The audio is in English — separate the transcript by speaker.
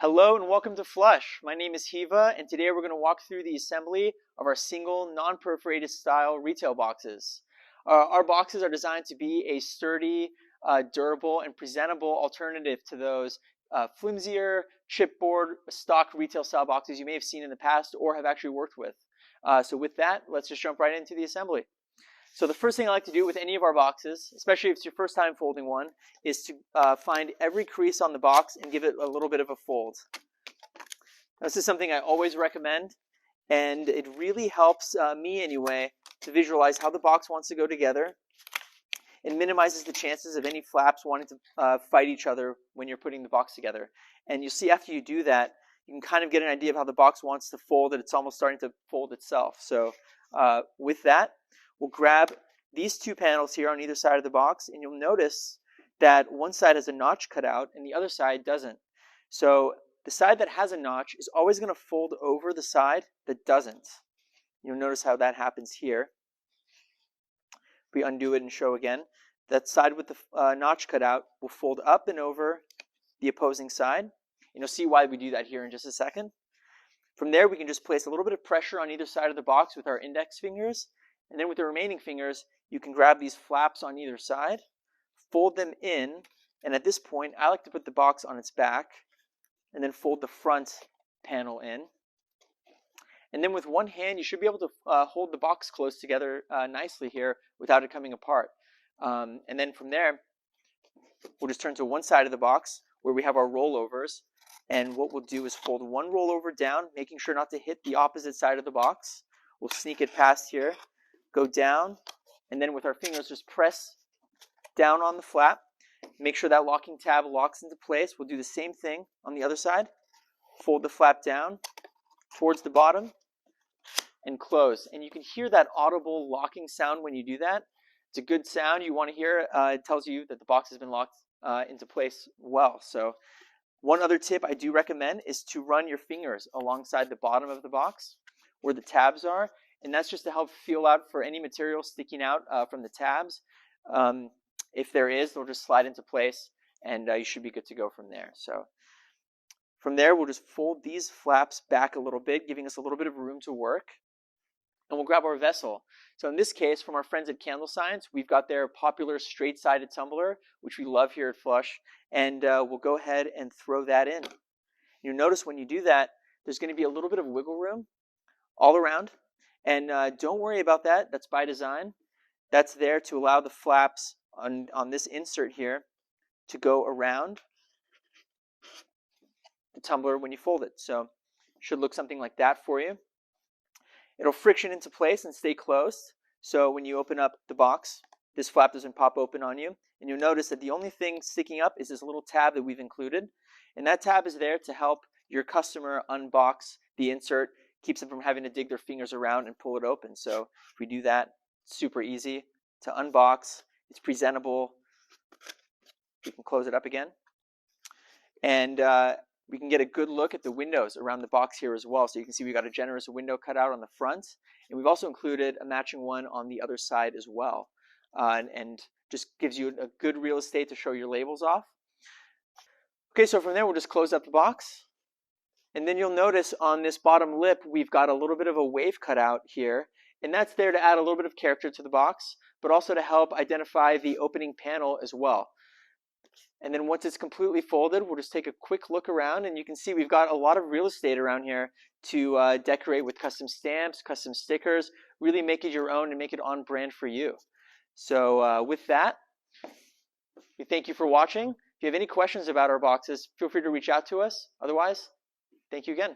Speaker 1: Hello and welcome to Flush. My name is Heeva, and today we're going to walk through the assembly of our single non-perforated style retail boxes. Our boxes are designed to be a sturdy, durable, and presentable alternative to those flimsier, chipboard, stock retail style boxes you may have seen in the past or have actually worked with. So with that, let's just jump right into the assembly. So the first thing I like to do with any of our boxes, especially if it's your first time folding one, is to find every crease on the box and give it a little bit of a fold. This is something I always recommend, and it really helps me anyway to visualize how the box wants to go together and minimizes the chances of any flaps wanting to fight each other when you're putting the box together. And you'll see after you do that, you can kind of get an idea of how the box wants to fold, that it's almost starting to fold itself. So with that, we'll grab these two panels here on either side of the box, and you'll notice that one side has a notch cut out and the other side doesn't. So the side that has a notch is always going to fold over the side that doesn't. You'll notice how that happens here. If we undo it and show again, that side with the notch cut out will fold up and over the opposing side. And you'll see why we do that here in just a second. From there, we can just place a little bit of pressure on either side of the box with our index fingers. And then with the remaining fingers, you can grab these flaps on either side, fold them in, and at this point, I like to put the box on its back, and then fold the front panel in. And then with one hand, you should be able to hold the box close together nicely here without it coming apart. And then from there, we'll just turn to one side of the box where we have our rollovers. And what we'll do is fold one rollover down, making sure not to hit the opposite side of the box. We'll sneak it past here, go down, and then with our fingers just press down on the flap. Make sure that locking tab locks into place. We'll do the same thing on the other side. Fold the flap down towards the bottom and close. And you can hear that audible locking sound when you do that. It's a good sound you want to hear. It tells you that the box has been locked into place well. So one other tip I do recommend is to run your fingers alongside the bottom of the box where the tabs are. And that's just to help feel out for any material sticking out from the tabs. If there is, they'll just slide into place, and you should be good to go from there. So from there, we'll just fold these flaps back a little bit, giving us a little bit of room to work. And we'll grab our vessel. So in this case, from our friends at Candle Science, we've got their popular straight-sided tumbler, which we love here at Flush. And we'll go ahead and throw that in. You'll notice when you do that, there's going to be a little bit of wiggle room all around. And don't worry about that. That's by design. That's there to allow the flaps on this insert here to go around the tumbler when you fold it. So it should look something like that for you. It'll friction into place and stay closed. So when you open up the box, this flap doesn't pop open on you. And you'll notice that the only thing sticking up is this little tab that we've included. And that tab is there to help your customer unbox the insert. Keeps them from having to dig their fingers around and pull it open. So if we do that, it's super easy to unbox. It's presentable. We can close it up again. And we can get a good look at the windows around the box here as well. So you can see we got a generous window cut out on the front. And we've also included a matching one on the other side as well. And just gives you a good real estate to show your labels off. Okay, so from there, we'll just close up the box. And then you'll notice on this bottom lip, we've got a little bit of a wave cut out here. And that's there to add a little bit of character to the box, but also to help identify the opening panel as well. And then once it's completely folded, we'll just take a quick look around, and you can see we've got a lot of real estate around here to decorate with custom stamps, custom stickers, really make it your own and make it on brand for you. So with that, we thank you for watching. If you have any questions about our boxes, feel free to reach out to us. Otherwise, thank you again.